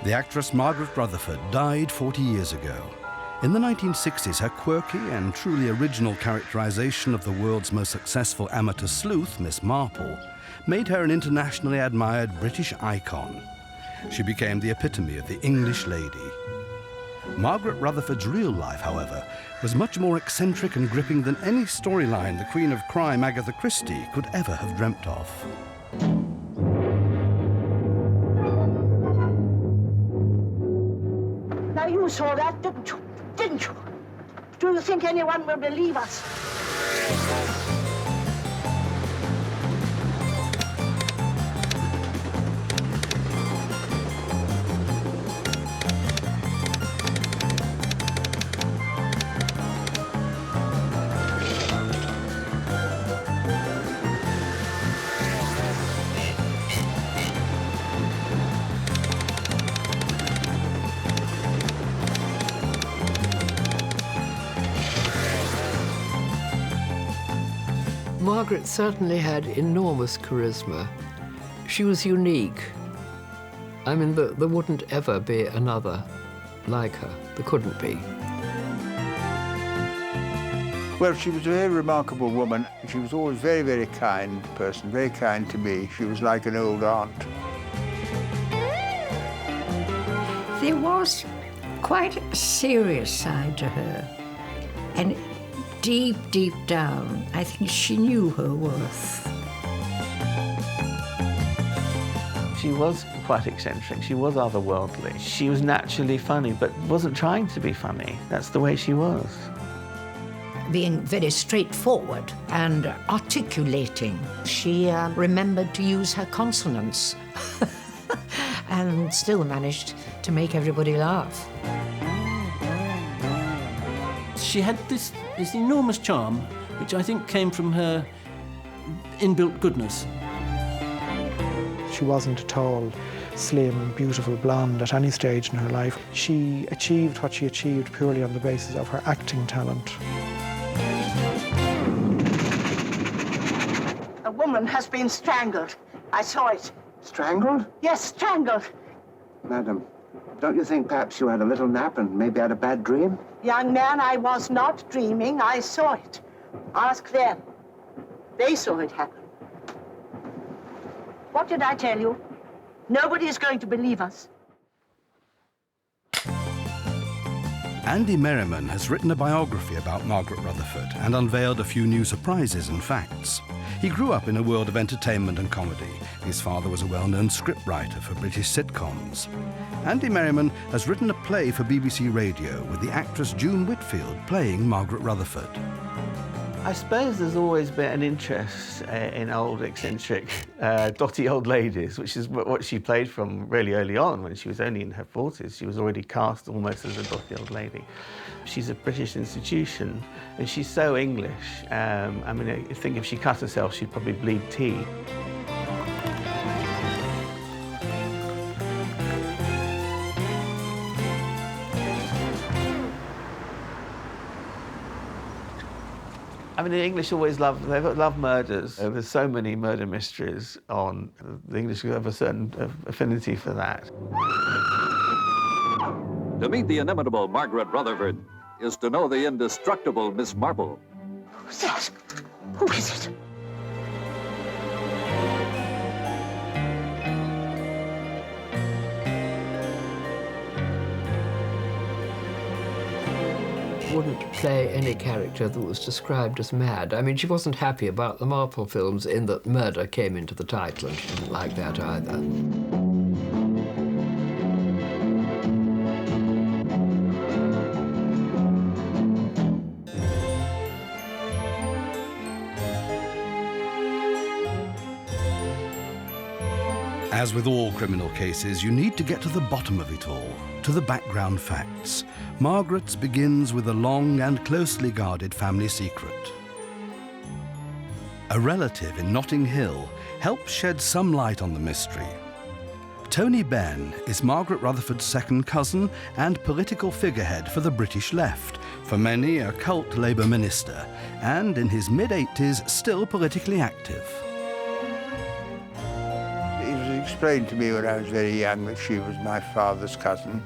The actress Margaret Rutherford died 40 years ago. In the 1960s, her quirky and truly original characterization of the world's most successful amateur sleuth, Miss Marple, made her an internationally admired British icon. She became the epitome of the English lady. Margaret Rutherford's real life, however, was much more eccentric and gripping than any storyline the Queen of Crime, Agatha Christie, could ever have dreamt of. Now you saw that, didn't you? Didn't you? Do you think anyone will believe us? Margaret certainly had enormous charisma. She was unique. I mean, there wouldn't ever be another like her. There couldn't be. Well, she was a very remarkable woman. She was always a very, very kind person, very kind to me. She was like an old aunt. There was quite a serious side to her. And deep, deep down, I think she knew her worth. She was quite eccentric. She was otherworldly. She was naturally funny, but wasn't trying to be funny. That's the way she was. Being very straightforward and articulating. She remembered to use her consonants and still managed to make everybody laugh. She had this enormous charm, which I think came from her inbuilt goodness. She wasn't a tall, slim, beautiful blonde at any stage in her life. She achieved what she achieved purely on the basis of her acting talent. A woman has been strangled. I saw it. Strangled? Yes, strangled. Madam, don't you think perhaps you had a little nap and maybe had a bad dream? Young man, I was not dreaming. I saw it. Ask them. They saw it happen. What did I tell you? Nobody is going to believe us. Andy Merriman has written a biography about Margaret Rutherford and unveiled a few new surprises and facts. He grew up in a world of entertainment and comedy. His father was a well-known scriptwriter for British sitcoms. Andy Merriman has written a play for BBC Radio with the actress June Whitfield playing Margaret Rutherford. I suppose there's always been an interest in old, eccentric, dotty old ladies, which is what she played from really early on. When she was only in her 40s, she was already cast almost as a dotty old lady. She's a British institution, and she's so English. I mean, I think if she cut herself, she'd probably bleed tea. I mean, the English always love murders. There's so many murder mysteries on. The English have a certain affinity for that. To meet the inimitable Margaret Rutherford is to know the indestructible Miss Marple. Who's that? Who is it? Wouldn't play any character that was described as mad. I mean, she wasn't happy about the Marple films in that murder came into the title, and she didn't like that either. As with all criminal cases, you need to get to the bottom of it all, to the background facts. Margaret's begins with a long and closely guarded family secret. A relative in Notting Hill helps shed some light on the mystery. Tony Benn is Margaret Rutherford's second cousin and political figurehead for the British left, for many a cult Labour minister, and in his mid-80s still politically active. explained to me when I was very young that she was my father's cousin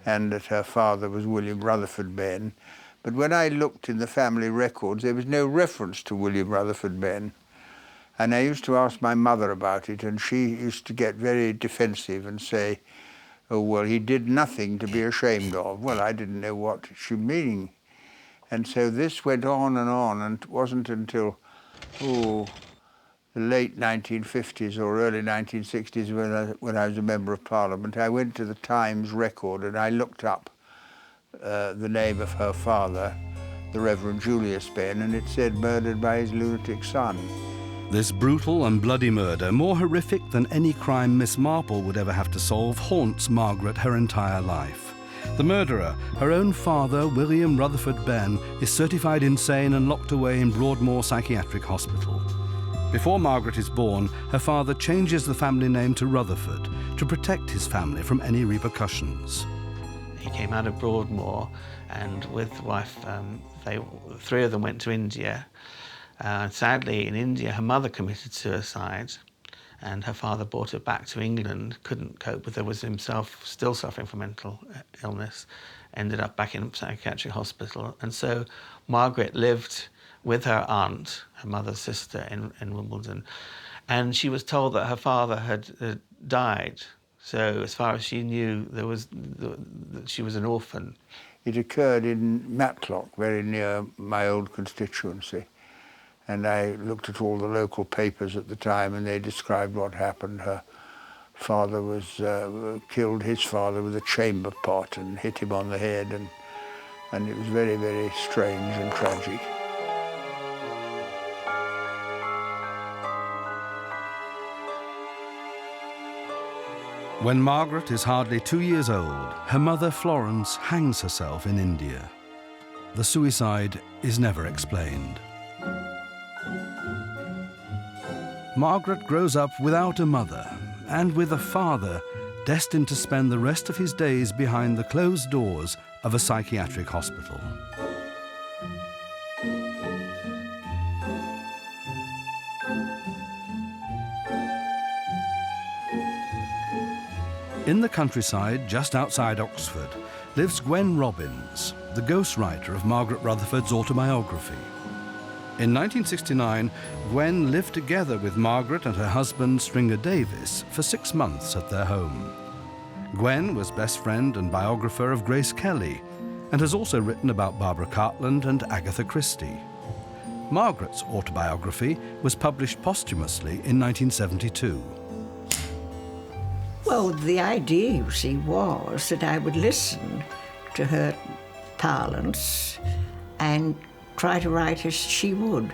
and that her father was William Rutherford Ben. But when I looked in the family records, there was no reference to William Rutherford Ben. And I used to ask my mother about it, and she used to get very defensive and say, oh, well, he did nothing to be ashamed of. Well, I didn't know what she was meaning. And so this went on, and it wasn't until, the late 1950s or early 1960s when I was a member of Parliament, I went to the Times record and I looked up the name of her father, the Reverend Julius Ben, and it said murdered by his lunatic son. This brutal and bloody murder, more horrific than any crime Miss Marple would ever have to solve, haunts Margaret her entire life. The murderer, her own father, William Rutherford Ben, is certified insane and locked away in Broadmoor Psychiatric Hospital. Before Margaret is born, her father changes the family name to Rutherford to protect his family from any repercussions. He came out of Broadmoor, and with wife, three of them went to India. Sadly, in India, her mother committed suicide, and her father brought her back to England, couldn't cope with her, was himself still suffering from mental illness, ended up back in a psychiatric hospital. And so Margaret lived with her aunt, her mother's sister, in Wimbledon, and she was told that her father had died. So as far as she knew, she was an orphan. It occurred in Matlock, very near my old constituency. And I looked at all the local papers at the time, and they described what happened. Her father was killed his father with a chamber pot and hit him on the head, and it was very, very strange and tragic. When Margaret is hardly 2 years old, her mother Florence hangs herself in India. The suicide is never explained. Margaret grows up without a mother and with a father destined to spend the rest of his days behind the closed doors of a psychiatric hospital. In the countryside, just outside Oxford, lives Gwen Robbins, the ghostwriter of Margaret Rutherford's autobiography. In 1969, Gwen lived together with Margaret and her husband, Stringer Davis, for 6 months at their home. Gwen was best friend and biographer of Grace Kelly, and has also written about Barbara Cartland and Agatha Christie. Margaret's autobiography was published posthumously in 1972. Well, the idea, you see, was that I would listen to her parlance and try to write as she would,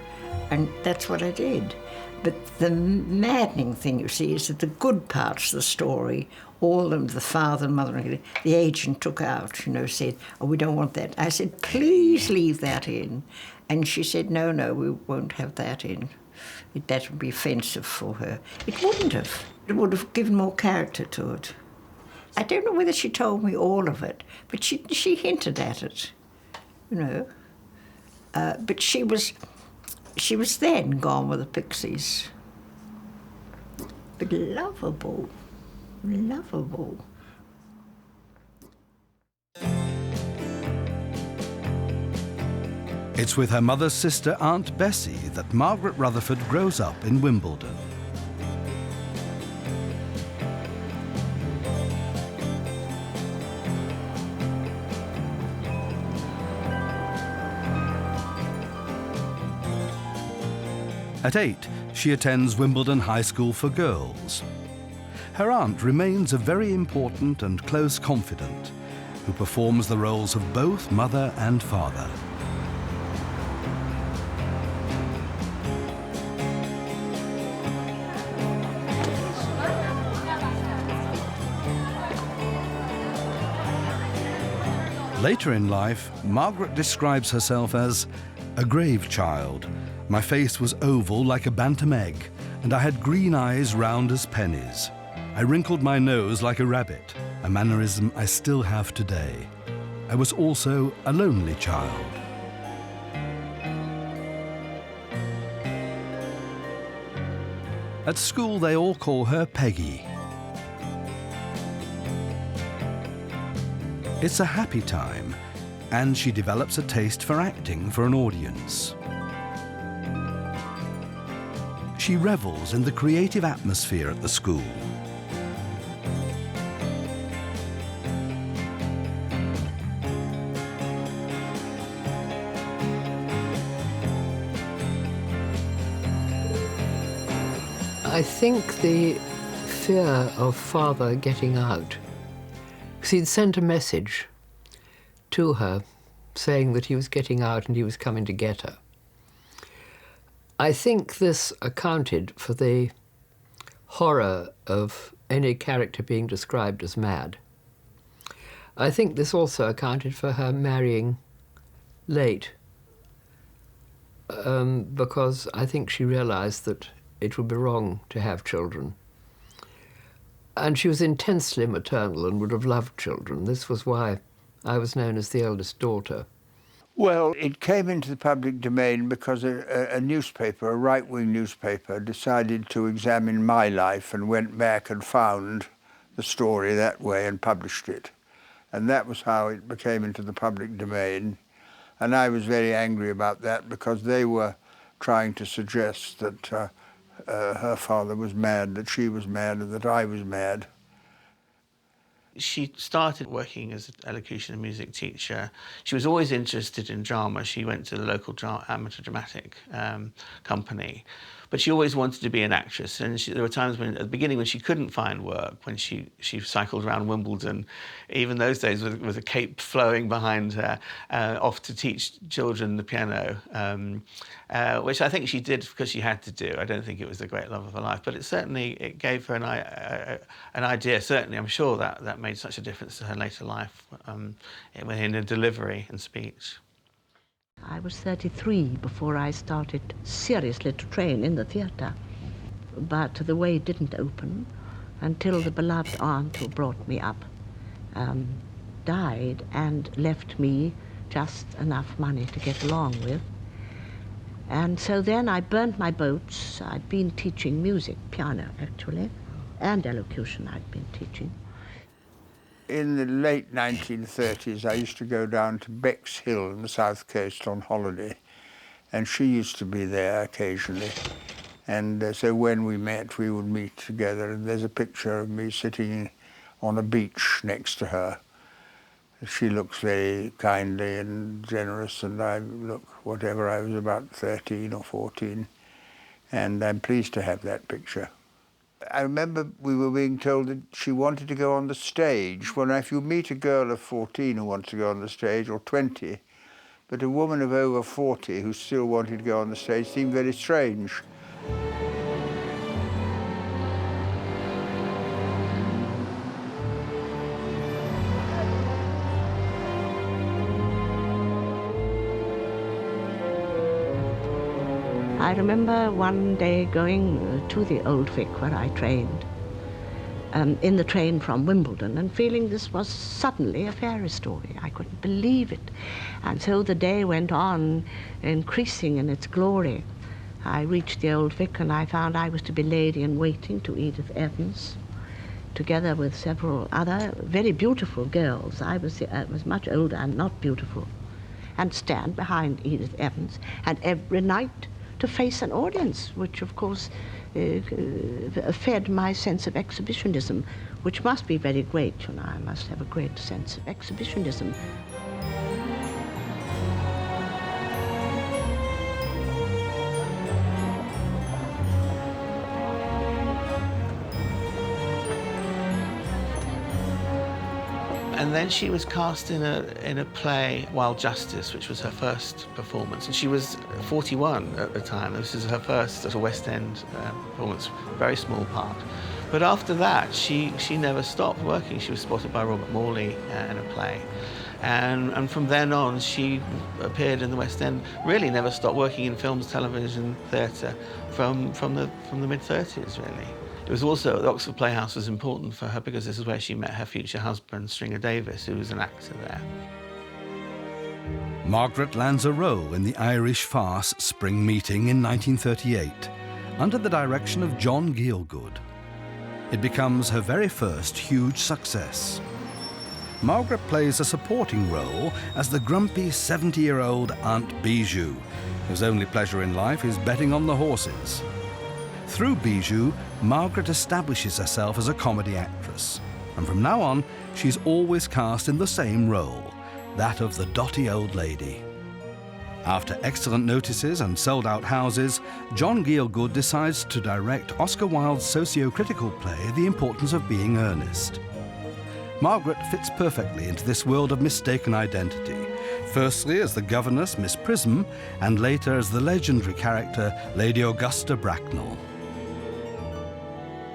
and that's what I did. But the maddening thing, you see, is that the good parts of the story, all of them, the father and mother, the agent took out, said, oh, we don't want that. I said, please leave that in. And she said, no, we won't have that in. That would be offensive for her. It wouldn't have. It would have given more character to it. I don't know whether she told me all of it, but she hinted at it, but she was then gone with the Pixies. But lovable. It's with her mother's sister, Aunt Bessie, that Margaret Rutherford grows up in Wimbledon. At 8, she attends Wimbledon High School for Girls. Her aunt remains a very important and close confidant who performs the roles of both mother and father. Later in life, Margaret describes herself as a grave child. My face was oval like a bantam egg, and I had green eyes round as pennies. I wrinkled my nose like a rabbit, a mannerism I still have today. I was also a lonely child. At school, they all call her Peggy. It's a happy time, and she develops a taste for acting for an audience. She revels in the creative atmosphere at the school. I think the fear of father getting out, because he'd sent a message to her saying that he was getting out and he was coming to get her. I think this accounted for the horror of any character being described as mad. I think this also accounted for her marrying late, because I think she realized that it would be wrong to have children. And she was intensely maternal and would have loved children. This was why I was known as the eldest daughter. Well, it came into the public domain because a newspaper, a right-wing newspaper, decided to examine my life and went back and found the story that way and published it. And that was how it became into the public domain. And I was very angry about that because they were trying to suggest that her father was mad, that she was mad, and that I was mad. She started working as an elocution and music teacher. She was always interested in drama. She went to the local amateur dramatic company. But she always wanted to be an actress. And there were times when, at the beginning, when she couldn't find work, when she cycled around Wimbledon, even those days with a cape flowing behind her, off to teach children the piano, which I think she did because she had to do. I don't think it was the great love of her life, but it gave her an idea. Certainly, I'm sure that made such a difference to her later life in her delivery and speech. I was 33 before I started seriously to train in the theatre, but the way didn't open until the beloved aunt who brought me up died and left me just enough money to get along with. And so then I burnt my boats. I'd been teaching music, piano actually, and elocution I'd been teaching. In the late 1930s, I used to go down to Bexhill in the south coast on holiday, and she used to be there occasionally. And so when we met, we would meet together, and there's a picture of me sitting on a beach next to her. She looks very kindly and generous, and I look whatever, I was about 13 or 14, and I'm pleased to have that picture. I remember we were being told that she wanted to go on the stage. Well, if you meet a girl of 14 who wants to go on the stage, or 20, but a woman of over 40 who still wanted to go on the stage seemed very strange. I remember one day going to the Old Vic where I trained, in the train from Wimbledon, and feeling this was suddenly a fairy story. I couldn't believe it. And so the day went on, increasing in its glory. I reached the Old Vic and I found I was to be lady-in-waiting to Edith Evans, together with several other very beautiful girls. I was much older and not beautiful, and stand behind Edith Evans, and every night to face an audience, which of course fed my sense of exhibitionism, which must be very great, you know. I must have a great sense of exhibitionism. And then she was cast in a play, Wild Justice, which was her first performance. And she was 41 at the time. This is her first sort of West End performance, very small part. But after that, she never stopped working. She was spotted by Robert Morley in a play. And from then on, she appeared in the West End, really never stopped working in films, television, theatre, from the mid-30s, really. It was also, the Oxford Playhouse was important for her because this is where she met her future husband, Stringer Davis, who was an actor there. Margaret lands a role in the Irish farce Spring Meeting in 1938, under the direction of John Gielgud. It becomes her very first huge success. Margaret plays a supporting role as the grumpy 70-year-old Aunt Bijou, whose only pleasure in life is betting on the horses. Through Bijou, Margaret establishes herself as a comedy actress, and from now on, she's always cast in the same role, that of the dotty old lady. After excellent notices and sold-out houses, John Gielgud decides to direct Oscar Wilde's socio-critical play, The Importance of Being Earnest. Margaret fits perfectly into this world of mistaken identity, firstly as the governess Miss Prism, and later as the legendary character Lady Augusta Bracknell.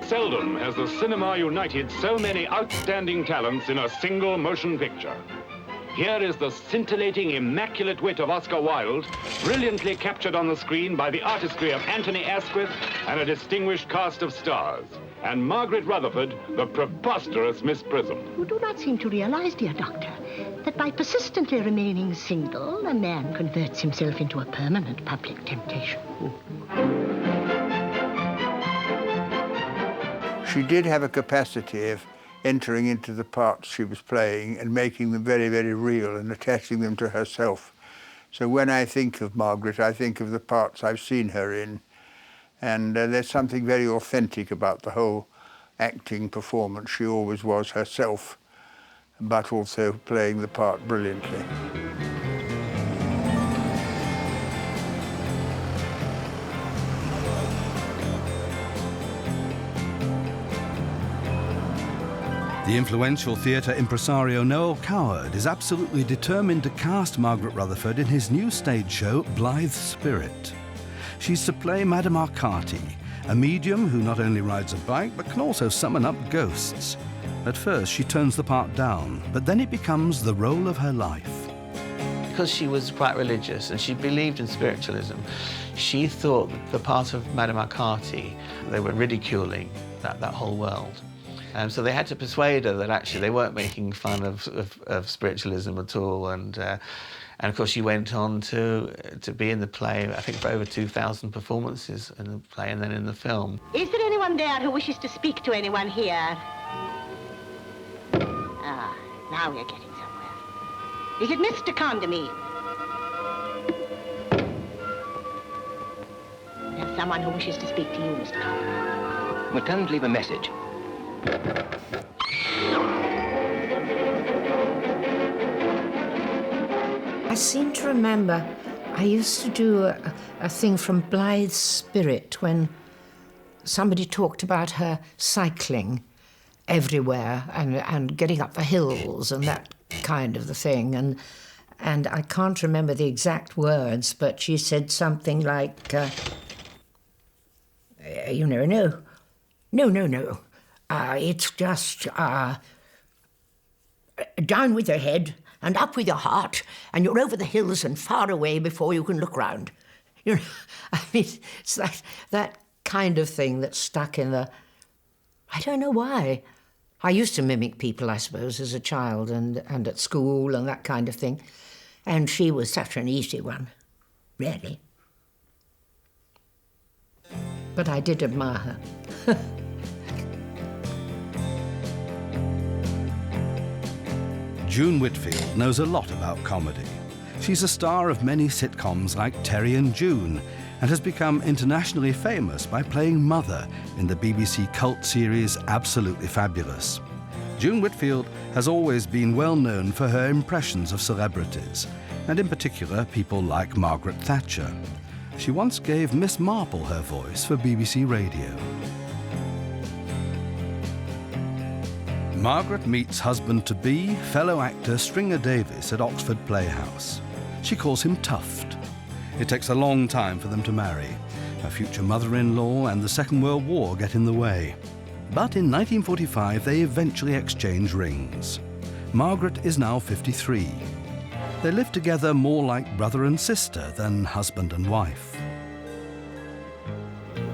Seldom has the cinema united so many outstanding talents in a single motion picture. Here is the scintillating, immaculate wit of Oscar Wilde, brilliantly captured on the screen by the artistry of Anthony Asquith and a distinguished cast of stars. And Margaret Rutherford, the preposterous Miss Prism. You do not seem to realize, dear doctor, that by persistently remaining single, a man converts himself into a permanent public temptation. She did have a capacity of entering into the parts she was playing and making them very, very real and attaching them to herself. So when I think of Margaret, I think of the parts I've seen her in. And there's something very authentic about the whole acting performance. She always was herself, but also playing the part brilliantly. The influential theatre impresario Noel Coward is absolutely determined to cast Margaret Rutherford in his new stage show, Blithe Spirit. She's to play Madame Arcati, a medium who not only rides a bike but can also summon up ghosts. At first she turns the part down, but then it becomes the role of her life. Because she was quite religious and she believed in spiritualism, she thought that the part of Madame Arcati, they were ridiculing that whole world. So they had to persuade her that actually they weren't making fun of spiritualism at all. And of course, she went on to be in the play, I think, for over 2,000 performances in the play and then in the film. Is there anyone there who wishes to speak to anyone here? Ah, now we're getting somewhere. Is it Mr. Condamine? There's someone who wishes to speak to you, Mr. Condamine. Well, tell them to leave a message. I seem to remember I used to do a thing from Blithe Spirit when somebody talked about her cycling everywhere and getting up the hills and that kind of the thing. And I can't remember the exact words, but she said something like, no. It's just down with your head and up with your heart, and you're over the hills and far away before you can look round. You know, I mean, it's like that kind of thing that's stuck in the... I don't know why. I used to mimic people, I suppose, as a child and at school and that kind of thing. And she was such an easy one, really. But I did admire her. June Whitfield knows a lot about comedy. She's a star of many sitcoms like Terry and June and has become internationally famous by playing Mother in the BBC cult series Absolutely Fabulous. June Whitfield has always been well known for her impressions of celebrities, and in particular people like Margaret Thatcher. She once gave Miss Marple her voice for BBC Radio. Margaret meets husband-to-be, fellow actor Stringer Davis at Oxford Playhouse. She calls him Tuft. It takes a long time for them to marry. Her future mother-in-law and the Second World War get in the way. But in 1945, they eventually exchange rings. Margaret is now 53. They live together more like brother and sister than husband and wife.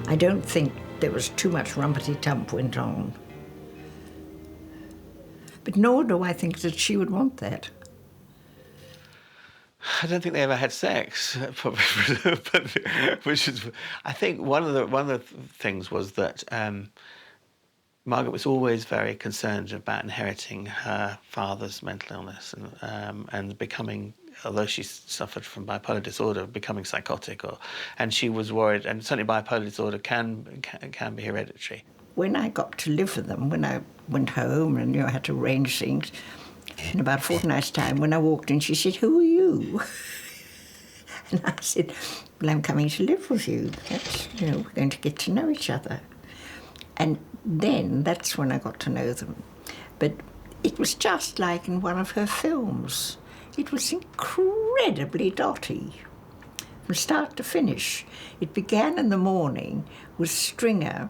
I don't think there was too much rumpety-tump went on. But nor do I think that she would want that. I don't think they ever had sex, probably, but which is, I think one of the things was that Margaret was always very concerned about inheriting her father's mental illness and becoming, although she suffered from bipolar disorder, becoming psychotic, and she was worried. And certainly bipolar disorder can be hereditary. When I got to live with them, when I went home and I had to arrange things, in about a fortnight's time, when I walked in, she said, "Who are you?" And I said, "Well, I'm coming to live with you. That's, we're going to get to know each other." And then that's when I got to know them. But it was just like in one of her films. It was incredibly dotty, from start to finish. It began in the morning with Stringer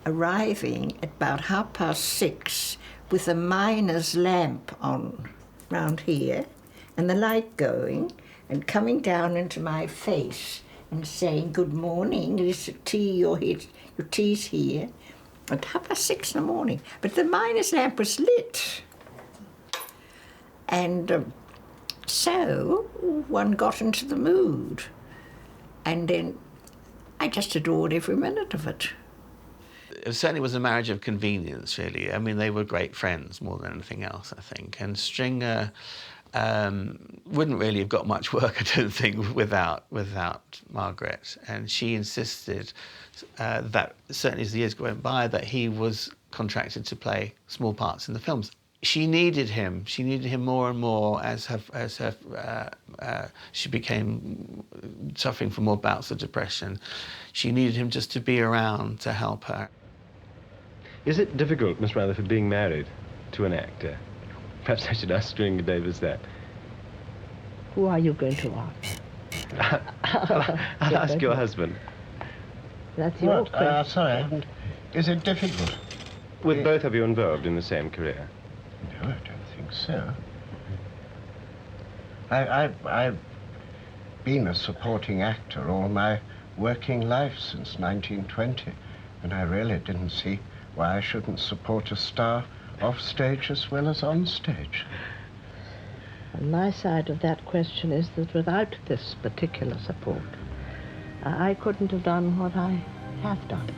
arriving at about 6:30 with a miner's lamp on round here and the light going and coming down into my face and saying, "Good morning, is the tea, your tea's here," at 6:30 in the morning. But the miner's lamp was lit. And so one got into the mood. And then I just adored every minute of it. It certainly was a marriage of convenience, really. I mean, they were great friends more than anything else, I think. And Stringer wouldn't really have got much work, I don't think, without Margaret. And she insisted that, certainly as the years went by, that he was contracted to play small parts in the films. She needed him. She needed him more and more as she became suffering from more bouts of depression. She needed him just to be around to help her. Is it difficult, Miss Rutherford, being married to an actor? Perhaps I should ask Stringer Davis that. Who are you going to ask? I'll ask your husband. That's your question. Sorry, is it difficult? With both of you involved in the same career? No, I don't think so. I've been a supporting actor all my working life since 1920, and I really didn't see why I shouldn't support a star off stage as well as on stage. And my side of that question is that without this particular support, I couldn't have done what I have done.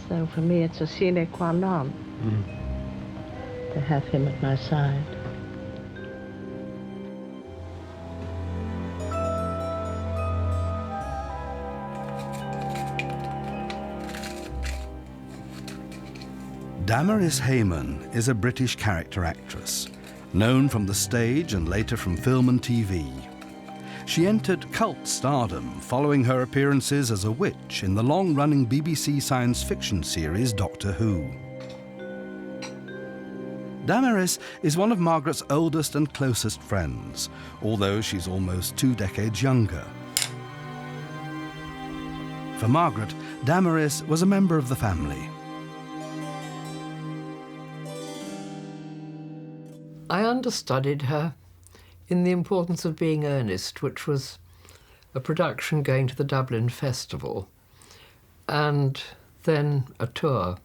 So for me, it's a sine qua non to have him at my side. Damaris Hayman is a British character actress, known from the stage and later from film and TV. She entered cult stardom following her appearances as a witch in the long-running BBC science fiction series Doctor Who. Damaris is one of Margaret's oldest and closest friends, although she's almost 2 decades younger. For Margaret, Damaris was a member of the family. I understudied her in The Importance of Being Earnest, which was a production going to the Dublin Festival, and then a tour.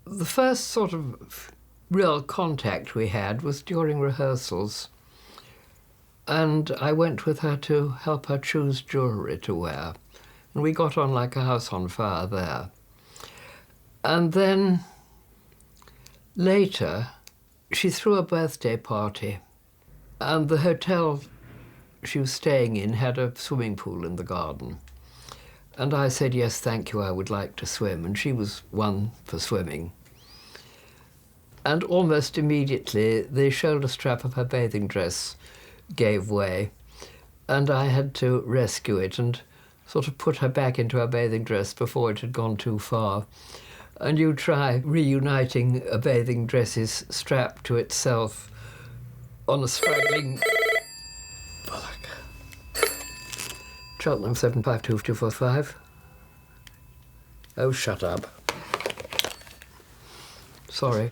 The first sort of real contact we had was during rehearsals, and I went with her to help her choose jewellery to wear, and we got on like a house on fire there. And then later, she threw a birthday party, and the hotel she was staying in had a swimming pool in the garden. And I said, yes, thank you, I would like to swim. And she was one for swimming. And almost immediately, the shoulder strap of her bathing dress gave way, and I had to rescue it and sort of put her back into her bathing dress before it had gone too far. And you try reuniting a bathing dress's strap to itself on a straggling... Cheltenham 752245. Oh, shut up. Sorry.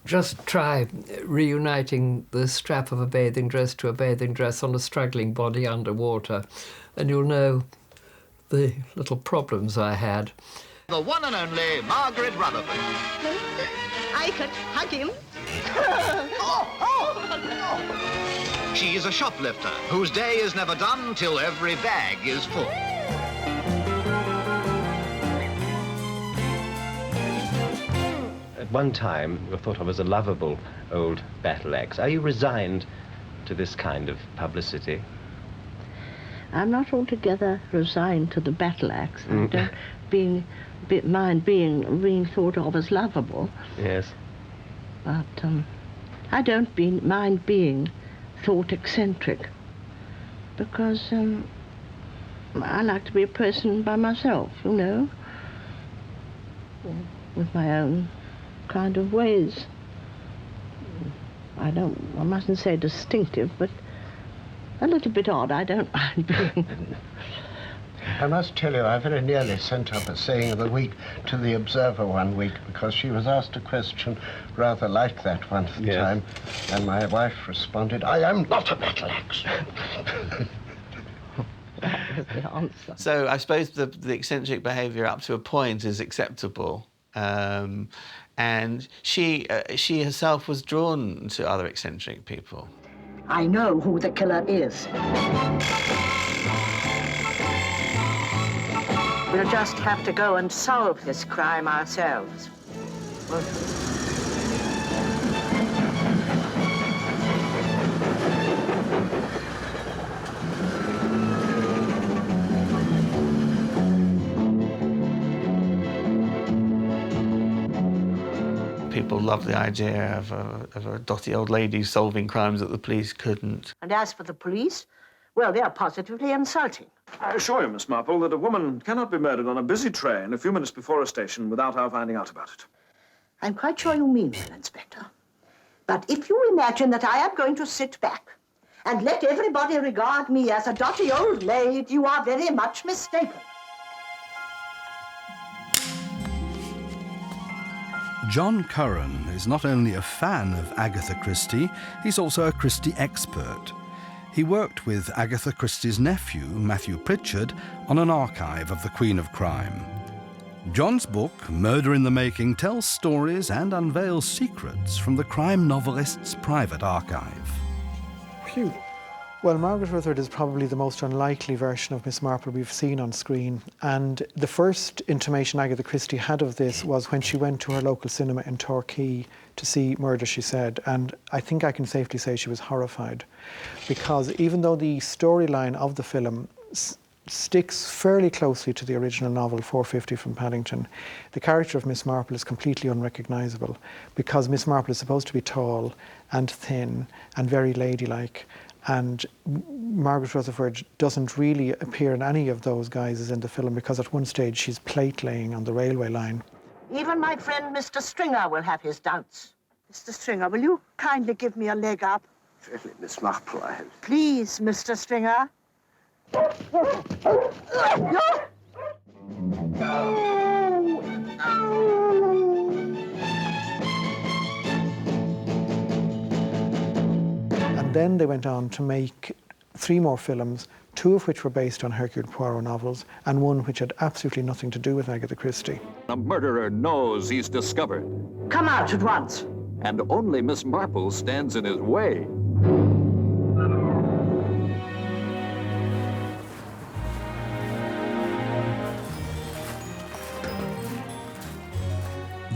Just try reuniting the strap of a bathing dress to a bathing dress on a struggling body underwater, and you'll know the little problems I had. The one and only Margaret Rutherford. I could hug him. She is a shoplifter whose day is never done till every bag is full. At one time, you were thought of as a lovable old battle axe. Are you resigned to this kind of publicity? I'm not altogether resigned to the battle axe. I don't mind being thought of as lovable. Yes. But I don't mind being thought eccentric, because I like to be a person by myself, you know, with my own kind of ways. I mustn't say distinctive, but a little bit odd. I don't mind being. I must tell you, I very nearly sent up a saying of the week to the Observer one week because she was asked a question rather like that one at the time, and my wife responded, "I am not a battle axe." That was the answer. So I suppose the eccentric behaviour up to a point is acceptable. And she herself was drawn to other eccentric people. I know who the killer is. We'll just have to go and solve this crime ourselves. People love the idea of a dotty old lady solving crimes that the police couldn't. And as for the police, well, they're positively insulting. I assure you, Miss Marple, that a woman cannot be murdered on a busy train a few minutes before a station without our finding out about it. I'm quite sure you mean well, Inspector. But if you imagine that I am going to sit back and let everybody regard me as a dotty old maid, you are very much mistaken. John Curran is not only a fan of Agatha Christie, he's also a Christie expert. He worked with Agatha Christie's nephew, Matthew Pritchard, on an archive of the Queen of Crime. John's book, Murder in the Making, tells stories and unveils secrets from the crime novelist's private archive. Phew. Well, Margaret Rutherford is probably the most unlikely version of Miss Marple we've seen on screen, and the first intimation Agatha Christie had of this was when she went to her local cinema in Torquay to see Murder, She Said, and I think I can safely say she was horrified, because even though the storyline of the film sticks fairly closely to the original novel 450 from Paddington, the character of Miss Marple is completely unrecognisable, because Miss Marple is supposed to be tall and thin and very ladylike, and Margaret Rutherford doesn't really appear in any of those guises in the film, because at one stage she's plate laying on the railway line. Even my friend Mr. Stringer will have his doubts. Mr. Stringer, will you kindly give me a leg up? Really, Miss Marple, Please, Mr. Stringer. And then they went on to make 3 more films, 2 of which were based on Hercule Poirot novels, and 1 which had absolutely nothing to do with Agatha Christie. The murderer knows he's discovered. Come out at once. And only Miss Marple stands in his way.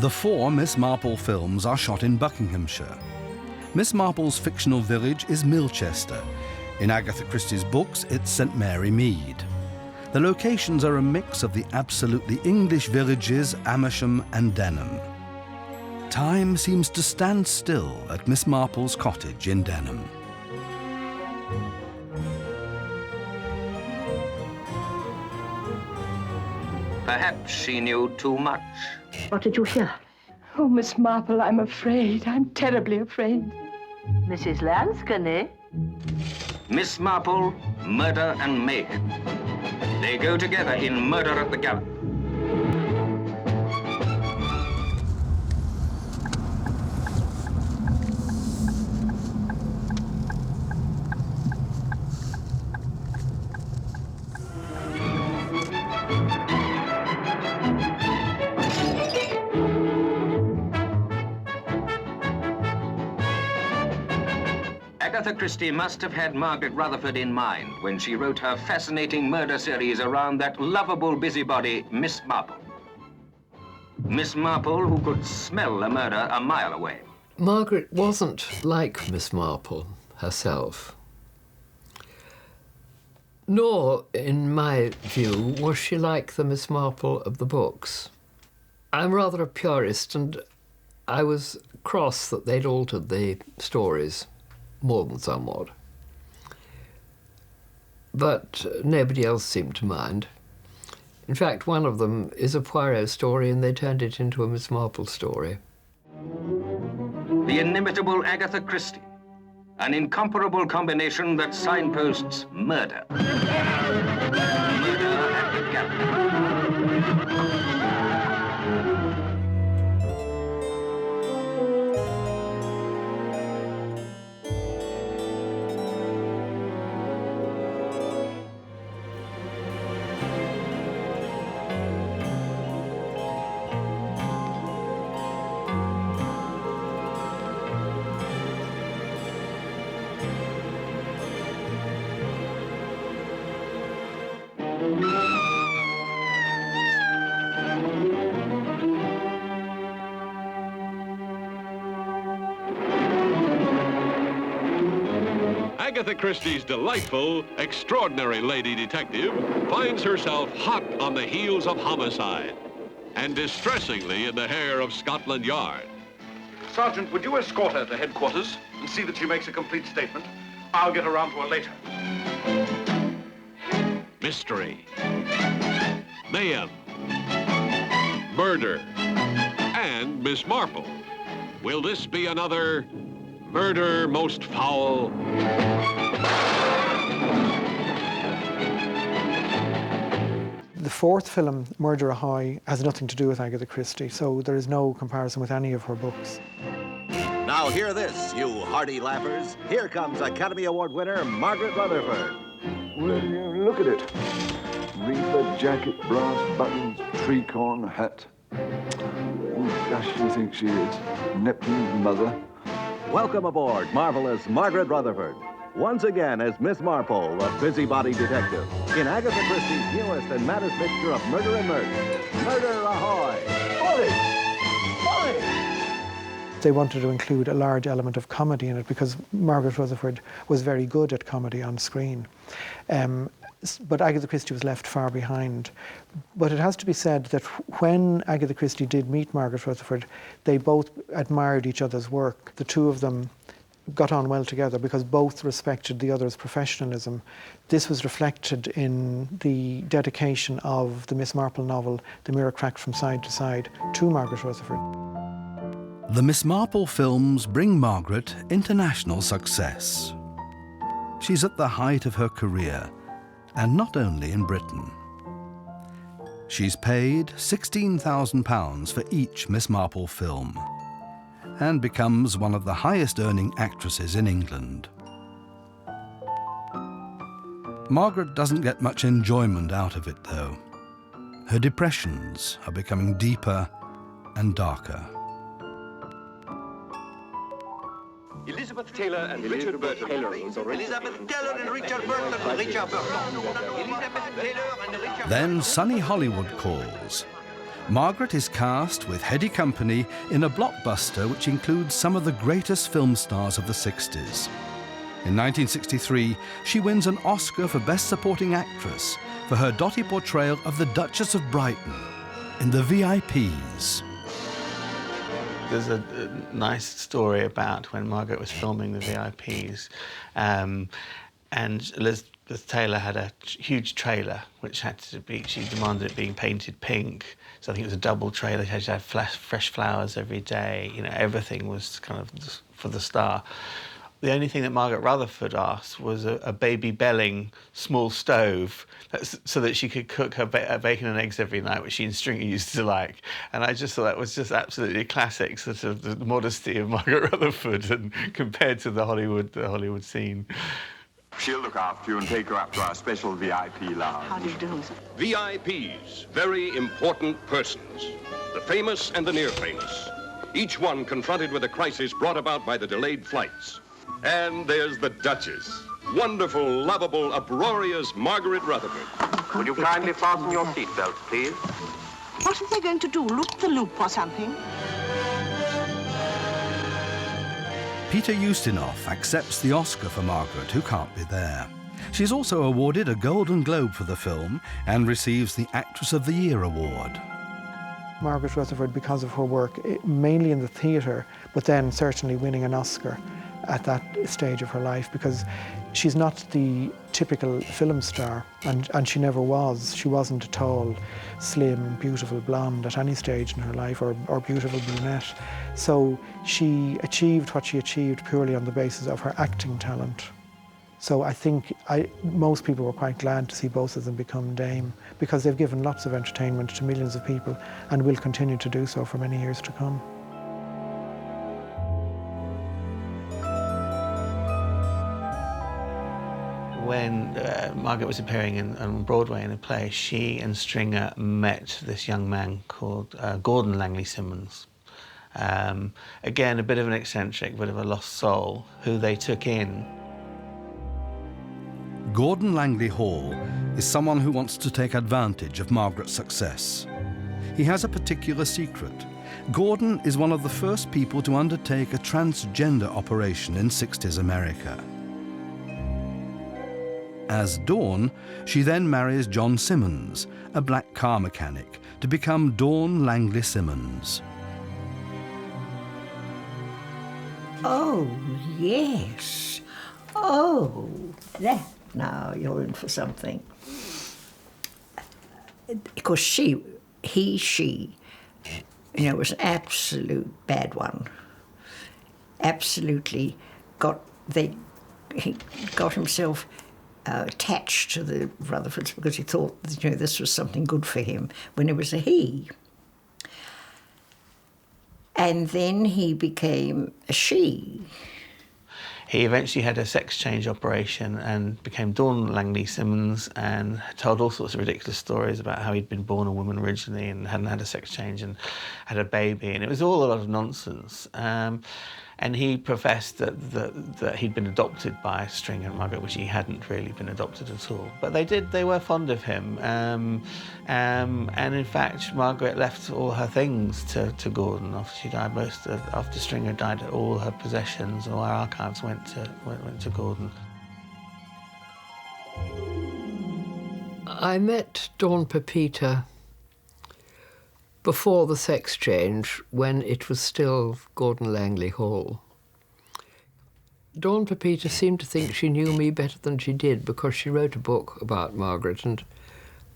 The 4 Miss Marple films are shot in Buckinghamshire. Miss Marple's fictional village is Milchester. In Agatha Christie's books, it's St. Mary Mead. The locations are a mix of the absolutely English villages Amersham and Denham. Time seems to stand still at Miss Marple's cottage in Denham. Perhaps she knew too much. What did you hear? Oh, Miss Marple, I'm afraid. I'm terribly afraid. Mrs. Lanscony? Miss Marple, murder and mayhem. They go together in Murder at the Gallows. Agatha Christie must have had Margaret Rutherford in mind when she wrote her fascinating murder series around that lovable busybody, Miss Marple. Miss Marple, who could smell a murder a mile away. Margaret wasn't like Miss Marple herself. Nor, in my view, was she like the Miss Marple of the books. I'm rather a purist, and I was cross that they'd altered the stories more than somewhat. But nobody else seemed to mind. In fact, one of them is a Poirot story, and they turned it into a Miss Marple story. The inimitable Agatha Christie. An incomparable combination that signposts murder. Murder at the gallery. Agatha Christie's delightful, extraordinary lady detective finds herself hot on the heels of homicide and distressingly in the hair of Scotland Yard. Sergeant, would you escort her to headquarters and see that she makes a complete statement? I'll get around to her later. Mystery, mayhem, murder, and Miss Marple. Will this be another Murder Most Foul? The fourth film, Murder Ahoy, has nothing to do with Agatha Christie, so there is no comparison with any of her books. Now hear this, you hearty laughers. Here comes Academy Award winner Margaret Rutherford. Well, look at it. Reefer jacket, brass buttons, tree-corn hat. Who does she think she is? Neptune's mother? Welcome aboard, marvelous Margaret Rutherford. Once again as Miss Marple, a busybody detective, in Agatha Christie's newest and maddest mixture of murder and mirth. Murder Ahoy! They wanted to include a large element of comedy in it because Margaret Rutherford was very good at comedy on screen. But Agatha Christie was left far behind. But it has to be said that when Agatha Christie did meet Margaret Rutherford, they both admired each other's work. The two of them got on well together because both respected the other's professionalism. This was reflected in the dedication of the Miss Marple novel, The Mirror Cracked from Side to Side, to Margaret Rutherford. The Miss Marple films bring Margaret international success. She's at the height of her career, and not only in Britain. She's paid £16,000 for each Miss Marple film, and becomes one of the highest-earning actresses in England. Margaret doesn't get much enjoyment out of it, though. Her depressions are becoming deeper and darker. Elizabeth Taylor and Richard Burton. Elizabeth Taylor and Richard Burton. Richard Burton. Elizabeth Taylor and Richard. Then sunny Hollywood calls. Margaret is cast with heady company in a blockbuster which includes some of the greatest film stars of the 60s. In 1963, she wins an Oscar for Best Supporting Actress for her dotty portrayal of the Duchess of Brighton in the V.I.P.s. There's a nice story about when Margaret was filming the V.I.P.s, and Elizabeth Taylor had a huge trailer which had to be, she demanded it being painted pink. So I think it was a double trailer. She had to have fresh flowers every day. You know, everything was kind of for the star. The only thing that Margaret Rutherford asked was a baby belling small stove so that she could cook her bacon and eggs every night, which she and Stringer used to like. And I just thought that was just absolutely classic, sort of the modesty of Margaret Rutherford and compared to the Hollywood scene. She'll look after you and take her up to our special VIP lounge. How do you do, sir? V.I.P.s, very important persons. The famous and the near famous. Each one confronted with a crisis brought about by the delayed flights. And there's the Duchess. Wonderful, lovable, uproarious Margaret Rutherford. Would you kindly fasten your seatbelt, please? What are they going to do, loop the loop or something? Peter Ustinov accepts the Oscar for Margaret, who can't be there. She's also awarded a Golden Globe for the film and receives the Actress of the Year award. Margaret Rutherford, because of her work, mainly in the theatre, but then certainly winning an Oscar at that stage of her life, because she's not the typical film star, and she never was. She wasn't a tall, slim, beautiful blonde at any stage in her life, or beautiful brunette. So she achieved what she achieved purely on the basis of her acting talent. So I think most people were quite glad to see both of them become Dame, because they've given lots of entertainment to millions of people and will continue to do so for many years to come. When Margaret was appearing on Broadway in a play, she and Stringer met this young man called Gordon Langley Simmons. Again, a bit of an eccentric, bit of a lost soul, who they took in. Gordon Langley Hall is someone who wants to take advantage of Margaret's success. He has a particular secret. Gordon is one of the first people to undertake a transgender operation in 60s America. As Dawn, she then marries John Simmons, a black car mechanic, to become Dawn Langley Simmons. Oh, yes. Oh, that. Now you're in for something. Because she, you know, was an absolute bad one. Absolutely he got himself attached to the Rutherfords because he thought, you know, this was something good for him when it was a he. And then he became a she. He eventually had a sex change operation and became Dawn Langley Simmons, and told all sorts of ridiculous stories about how he'd been born a woman originally and hadn't had a sex change and had a baby, and it was all a lot of nonsense. And he professed that he'd been adopted by Stringer and Margaret, which he hadn't really been adopted at all. But they were fond of him. And in fact, Margaret left all her things to Gordon after she died. After Stringer died, all her possessions, all her archives went to Gordon. I met Dawn Pepita before the sex change, when it was still Gordon Langley Hall. Dawn Pepita seemed to think she knew me better than she did, because she wrote a book about Margaret, and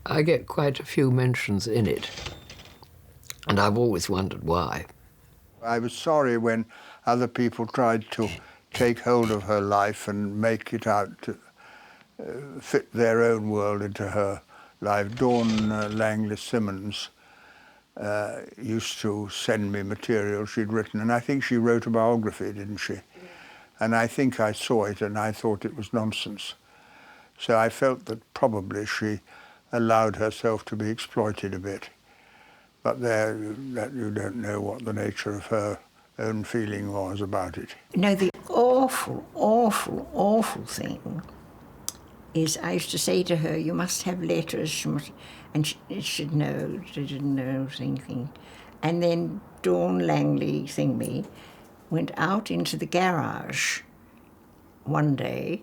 I get quite a few mentions in it. And I've always wondered why. I was sorry when other people tried to take hold of her life and make it out to fit their own world into her life. Dawn Langley Simmons used to send me material she'd written, and I think she wrote a biography, didn't she? And I think I saw it and I thought it was nonsense. So I felt that probably she allowed herself to be exploited a bit. But that you don't know what the nature of her own feeling was about it. No, the awful, awful, awful thing is I used to say to her, you must have letters, and she didn't know anything. And then Dawn Langley thingy went out into the garage one day,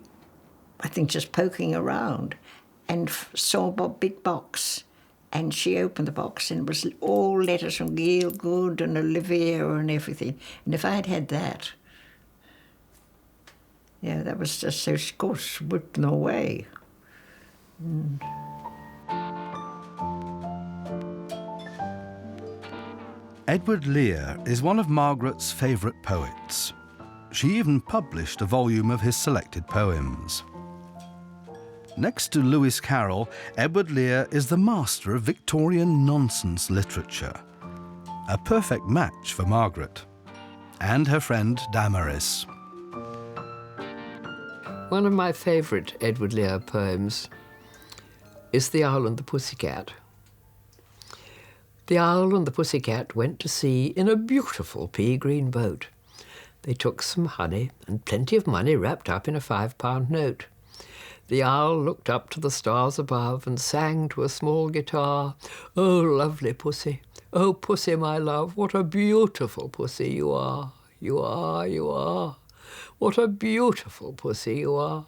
I think just poking around, and saw a big box. And she opened the box and it was all letters from Gielgud and Olivia and everything. And if I'd had that, yeah, that was just so, of course, whipped them away. Edward Lear is one of Margaret's favourite poets. She even published a volume of his selected poems. Next to Lewis Carroll, Edward Lear is the master of Victorian nonsense literature. A perfect match for Margaret and her friend Damaris. One of my favourite Edward Lear poems is The Owl and the Pussycat. The owl and the pussycat went to sea in a beautiful pea-green boat. They took some honey and plenty of money wrapped up in a £5 note. The owl looked up to the stars above and sang to a small guitar, "Oh, lovely pussy, oh, pussy, my love, what a beautiful pussy you are, you are, you are. What a beautiful pussy you are."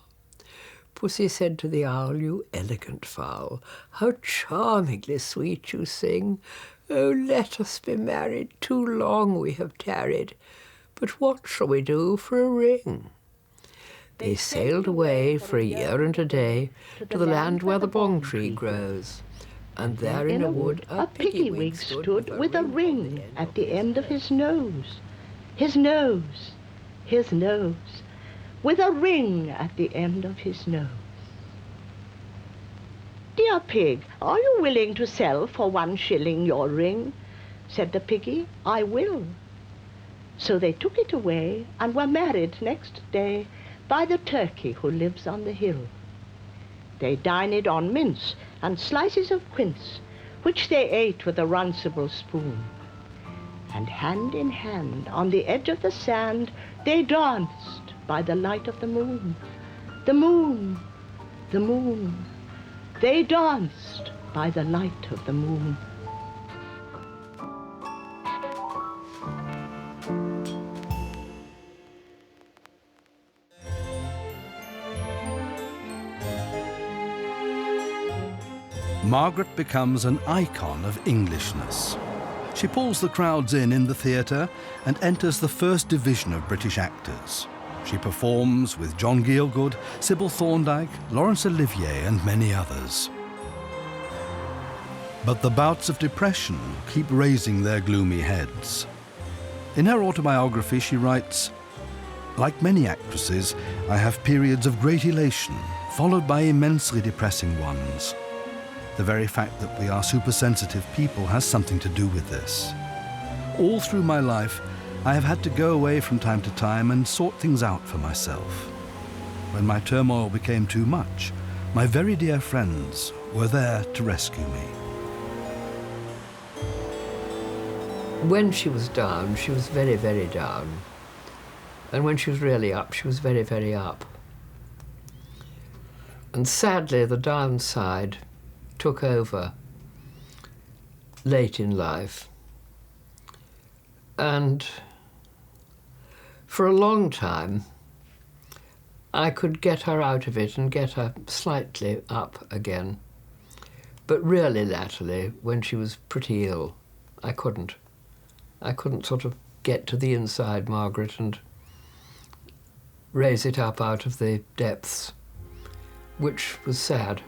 Pussy said to the owl, "You elegant fowl, how charmingly sweet you sing. Oh, let us be married, too long we have tarried. But what shall we do for a ring?" They sailed away for a year and a day to the land where the bong tree grows. And there in a wood a piggy-wig stood with a ring at the end of his nose. His nose, his nose, with a ring at the end of his nose. "Dear pig, are you willing to sell for 1 shilling your ring?" said the piggy. "I will." So they took it away and were married next day by the turkey who lives on the hill. They dined on mince and slices of quince, which they ate with a runcible spoon. And hand in hand on the edge of the sand they danced by the light of the moon. The moon, the moon. They danced by the light of the moon. Margaret becomes an icon of Englishness. She pulls the crowds in the theatre and enters the first division of British actors. She performs with John Gielgud, Sybil Thorndike, Laurence Olivier and many others. But the bouts of depression keep raising their gloomy heads. In her autobiography she writes, "Like many actresses, I have periods of great elation, followed by immensely depressing ones. The very fact that we are supersensitive people has something to do with this. All through my life, I have had to go away from time to time and sort things out for myself. When my turmoil became too much, my very dear friends were there to rescue me." When she was down, she was very, very down. And when she was really up, she was very, very up. And sadly, the downside took over late in life. And for a long time, I could get her out of it and get her slightly up again. But really latterly, when she was pretty ill, I couldn't sort of get to the inside Margaret and raise it up out of the depths, which was sad.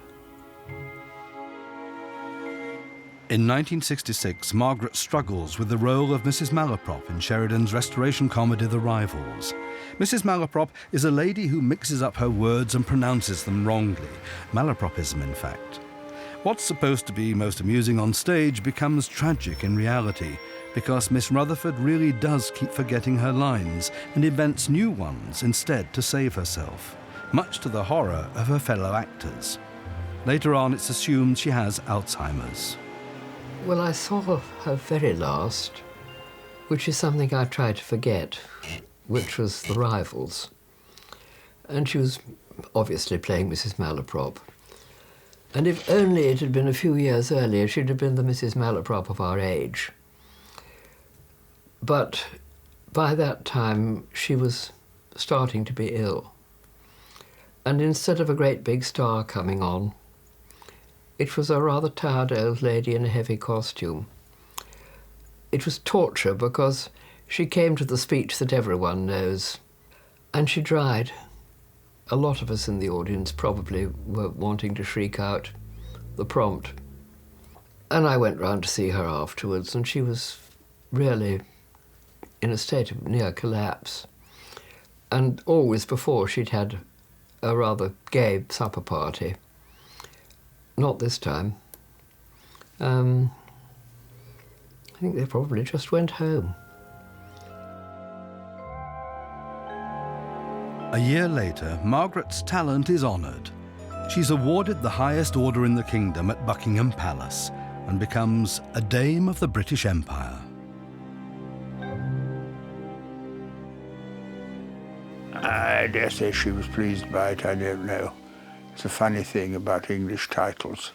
In 1966, Margaret struggles with the role of Mrs. Malaprop in Sheridan's restoration comedy The Rivals. Mrs. Malaprop is a lady who mixes up her words and pronounces them wrongly. Malapropism, in fact. What's supposed to be most amusing on stage becomes tragic in reality, because Miss Rutherford really does keep forgetting her lines and invents new ones instead to save herself, much to the horror of her fellow actors. Later on, it's assumed she has Alzheimer's. Well, I saw her very last, which is something I try to forget, which was The Rivals. And she was obviously playing Mrs. Malaprop. And if only it had been a few years earlier, she'd have been the Mrs. Malaprop of our age. But by that time, she was starting to be ill. And instead of a great big star coming on, it was a rather tired old lady in a heavy costume. It was torture because she came to the speech that everyone knows, and she tried. A lot of us in the audience probably were wanting to shriek out the prompt. And I went round to see her afterwards, and she was really in a state of near collapse. And always before she'd had a rather gay supper party. Not this time. I think they probably just went home. A year later, Margaret's talent is honoured. She's awarded the highest order in the kingdom at Buckingham Palace and becomes a Dame of the British Empire. I dare say she was pleased by it, I don't know. It's a funny thing about English titles.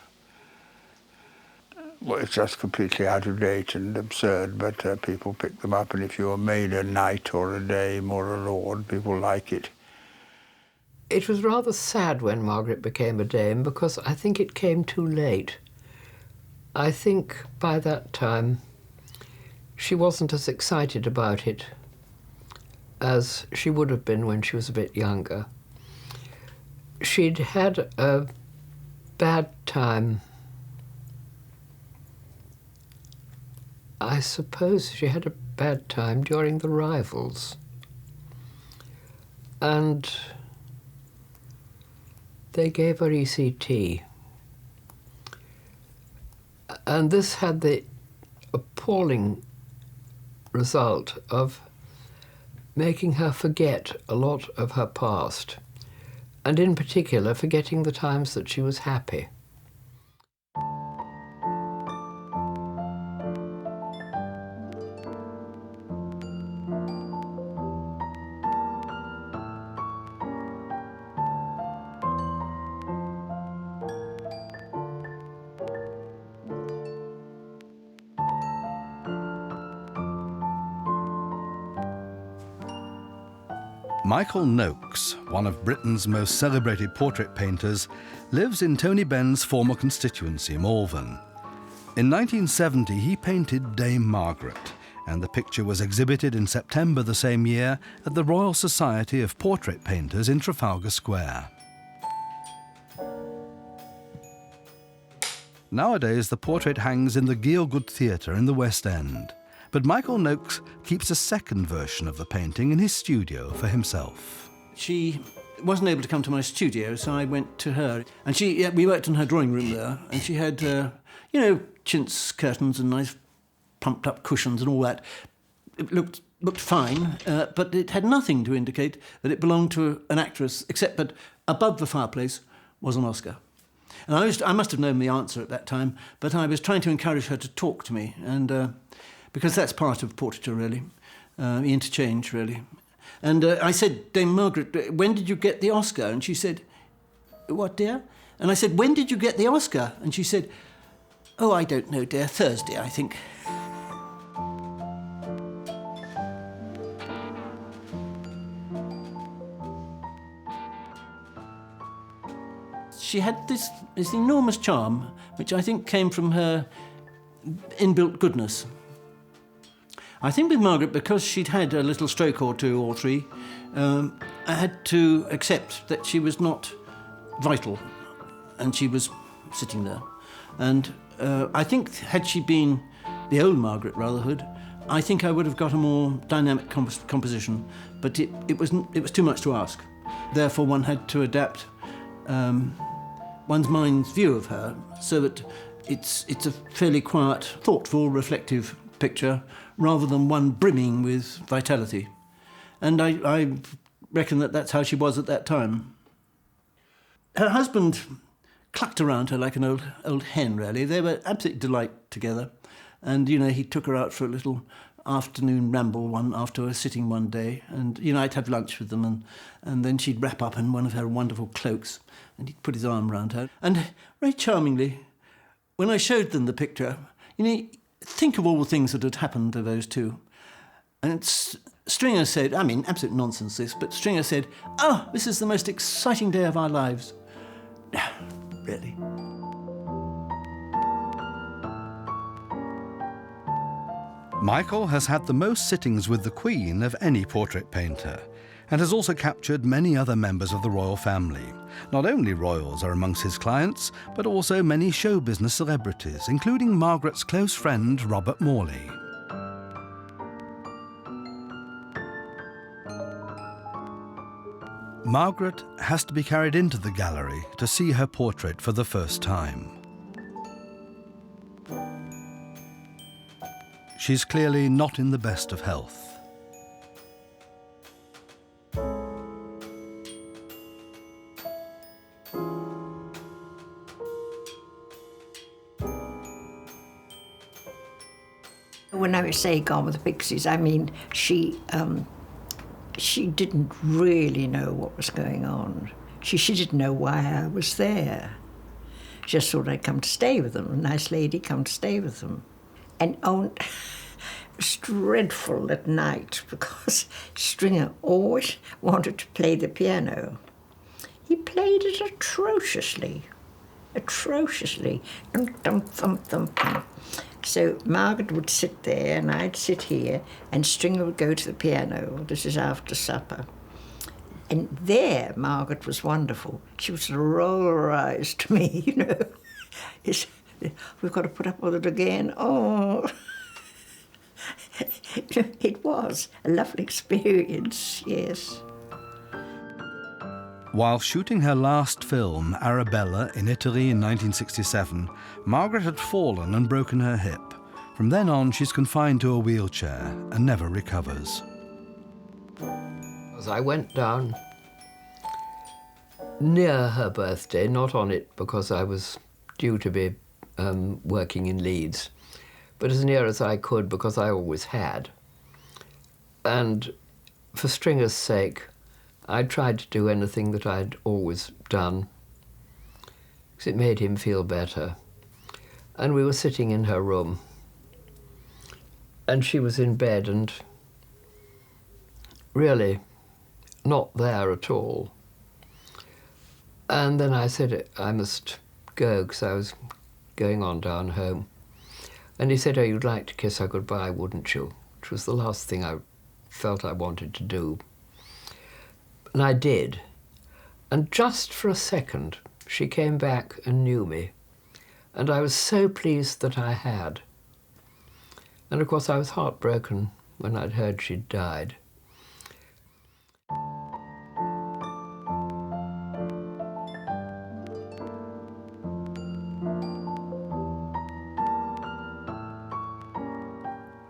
Well, it's just completely out of date and absurd, but people pick them up, and if you're made a knight or a dame or a lord, people like it. It was rather sad when Margaret became a dame, because I think it came too late. I think by that time she wasn't as excited about it as she would have been when she was a bit younger. She'd had a bad time. I suppose she had a bad time during the rivals. And they gave her ECT. And this had the appalling result of making her forget a lot of her past, and in particular forgetting the times that she was happy. Michael Noakes, one of Britain's most celebrated portrait painters, lives in Tony Benn's former constituency, Malvern. In 1970, he painted Dame Margaret, and the picture was exhibited in September the same year at the Royal Society of Portrait Painters in Trafalgar Square. Nowadays, the portrait hangs in the Gielgud Theatre in the West End. But Michael Noakes keeps a second version of the painting in his studio for himself. She wasn't able to come to my studio, so I went to her. And we worked in her drawing room there, and she had, chintz curtains and nice pumped-up cushions and all that. It looked fine, but it had nothing to indicate that it belonged to an actress, except that above the fireplace was an Oscar. And I must have known the answer at that time, but I was trying to encourage her to talk to me, and because that's part of portraiture, really, the interchange, really. And I said, Dame Margaret, when did you get the Oscar? And she said, what, dear? And I said, when did you get the Oscar? And she said, oh, I don't know, dear, Thursday, I think. She had this enormous charm, which I think came from her inbuilt goodness. I think with Margaret, because she'd had a little stroke or two or three, I had to accept that she was not vital, and she was sitting there. And I think had she been the old Margaret Rutherford, I think I would have got a more dynamic composition, but it was too much to ask. Therefore, one had to adapt one's mind's view of her so that it's a fairly quiet, thoughtful, reflective picture, rather than one brimming with vitality. And I reckon that that's how she was at that time. Her husband clucked around her like an old hen, really. They were absolute delight together. And, he took her out for a little afternoon ramble after a sitting one day. And, I'd have lunch with them, and then she'd wrap up in one of her wonderful cloaks, and he'd put his arm around her. And very charmingly, when I showed them the picture, think of all the things that had happened to those two. And Stringer said, absolute nonsense this, but Stringer said, oh, this is the most exciting day of our lives. Really. Michael has had the most sittings with the Queen of any portrait painter, and has also captured many other members of the royal family. Not only royals are amongst his clients, but also many show business celebrities, including Margaret's close friend Robert Morley. Margaret has to be carried into the gallery to see her portrait for the first time. She's clearly not in the best of health. When I say Gone with the Pixies, she she didn't really know what was going on. She didn't know why I was there. She just thought I'd come to stay with them, a nice lady come to stay with them. And it was dreadful at night because Stringer always wanted to play the piano. He played it atrociously. Dum, dum, thump, thump, thump. So Margaret would sit there and I'd sit here and Stringer would go to the piano. This is after supper. And there Margaret was wonderful. She would sort of roll her eyes to me, you know. We've got to put up with it again. Oh. It was a lovely experience, yes. While shooting her last film, Arabella, in Italy in 1967, Margaret had fallen and broken her hip. From then on, she's confined to a wheelchair and never recovers. As I went down near her birthday, not on it because I was due to be working in Leeds, but as near as I could because I always had. And for Stringer's sake, I tried to do anything that I'd always done, because it made him feel better. And we were sitting in her room, and she was in bed and really not there at all. And then I said I must go, because I was going on down home. And he said, oh, you'd like to kiss her goodbye, wouldn't you? Which was the last thing I felt I wanted to do. And I did. And just for a second, she came back and knew me. And I was so pleased that I had. And of course, I was heartbroken when I'd heard she'd died.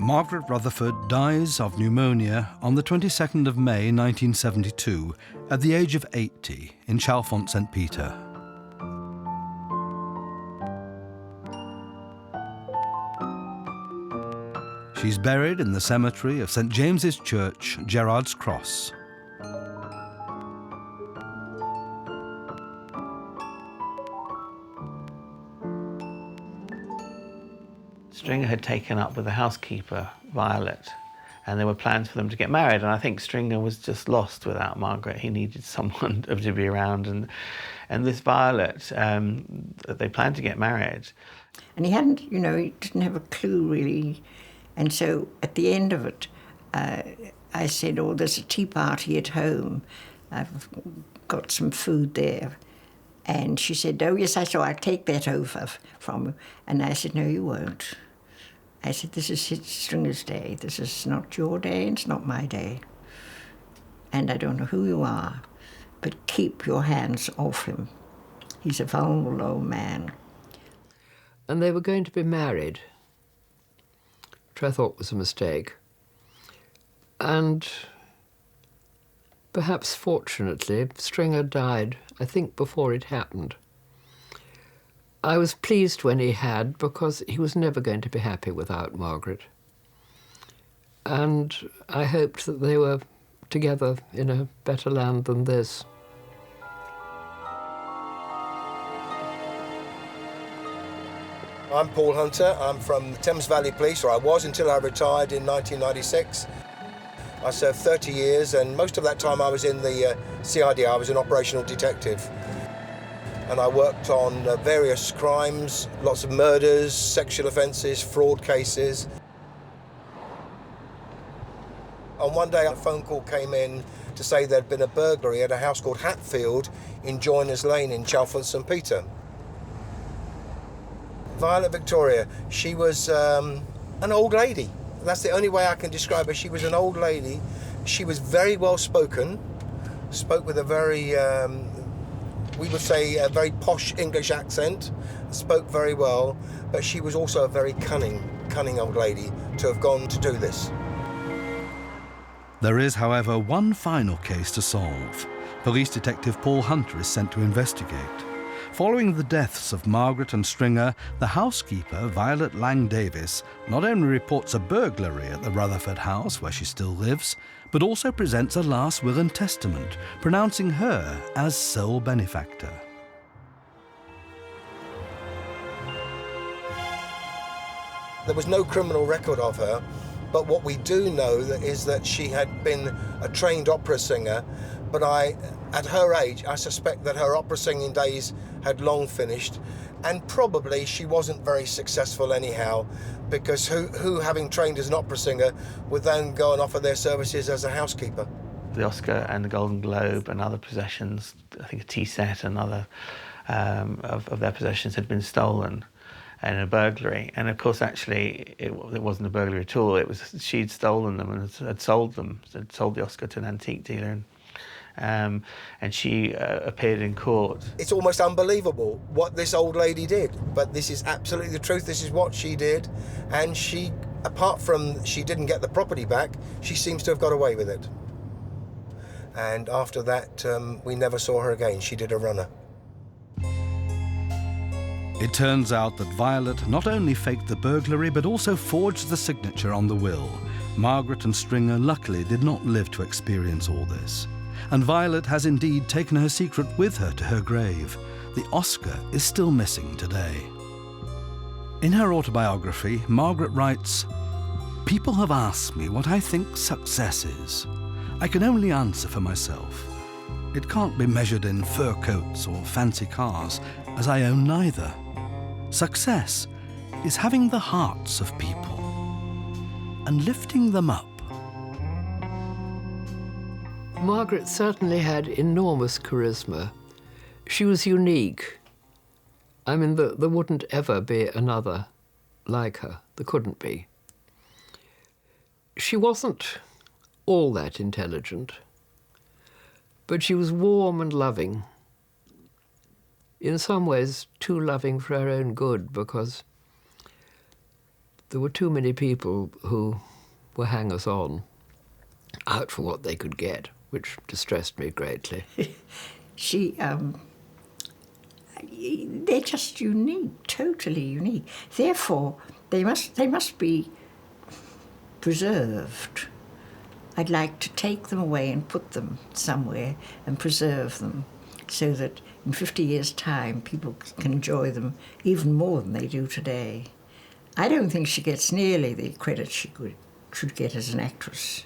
Margaret Rutherford dies of pneumonia on the 22nd of May 1972 at the age of 80 in Chalfont, St. Peter. She's buried in the cemetery of St. James's Church, Gerrard's Cross. Stringer had taken up with the housekeeper, Violet, and there were plans for them to get married, and I think Stringer was just lost without Margaret. He needed someone to be around, and this Violet, they planned to get married. And he hadn't, you know, he didn't have a clue really, and so at the end of it, I said, oh, there's a tea party at home. I've got some food there. And she said, oh, yes, I'll take that over from you. And I said, no, you won't. I said, this is Stringer's day. This is not your day, and it's not my day. And I don't know who you are, but keep your hands off him. He's a vulnerable old man. And they were going to be married, which I thought was a mistake. And perhaps fortunately, Stringer died, I think, before it happened. I was pleased when he had, because he was never going to be happy without Margaret. And I hoped that they were together in a better land than this. I'm Paul Hunter. I'm from Thames Valley Police, or I was until I retired in 1996. I served 30 years, and most of that time I was in the CID. I was an operational detective. And I worked on various crimes, lots of murders, sexual offences, fraud cases. And one day a phone call came in to say there'd been a burglary at a house called Hatfield in Joiners Lane in Chalfont St. Peter. Violet Victoria, she was an old lady. That's the only way I can describe her. She was an old lady. She was very well spoken, spoke with a very, we would say, a very posh English accent, spoke very well, but she was also a very cunning old lady to have gone to do this. There is, however, one final case to solve. Police Detective Paul Hunter is sent to investigate. Following the deaths of Margaret and Stringer, the housekeeper, Violet Lang Davis, not only reports a burglary at the Rutherford house, where she still lives, but also presents a last will and testament, pronouncing her as sole benefactor. There was no criminal record of her, but what we do know is that she had been a trained opera singer, but at her age, I suspect that her opera singing days had long finished, and probably she wasn't very successful anyhow, because who having trained as an opera singer, would then go and offer their services as a housekeeper? The Oscar and the Golden Globe and other possessions, I think a tea set and other of their possessions had been stolen in a burglary. And of course, actually, it wasn't a burglary at all. It was she'd stolen them and had sold them. Had sold the Oscar to an antique dealer, and she appeared in court. It's almost unbelievable what this old lady did, but this is absolutely the truth. This is what she did, and she, apart from she didn't get the property back, she seems to have got away with it. And after that, we never saw her again. She did a runner. It turns out that Violet not only faked the burglary, but also forged the signature on the will. Margaret and Stringer luckily did not live to experience all this. And Violet has indeed taken her secret with her to her grave. The Oscar is still missing today. In her autobiography, Margaret writes, "People have asked me what I think success is. I can only answer for myself. It can't be measured in fur coats or fancy cars, as I own neither. Success is having the hearts of people and lifting them up." Margaret certainly had enormous charisma. She was unique. I mean, there wouldn't ever be another like her. There couldn't be. She wasn't all that intelligent, but she was warm and loving. In some ways, too loving for her own good, because there were too many people who were hangers-on, out for what they could get, which distressed me greatly. They're just unique, totally unique. Therefore, they must be preserved. I'd like to take them away and put them somewhere and preserve them, so that in 50 years' time, people can enjoy them even more than they do today. I don't think she gets nearly the credit she should get as an actress.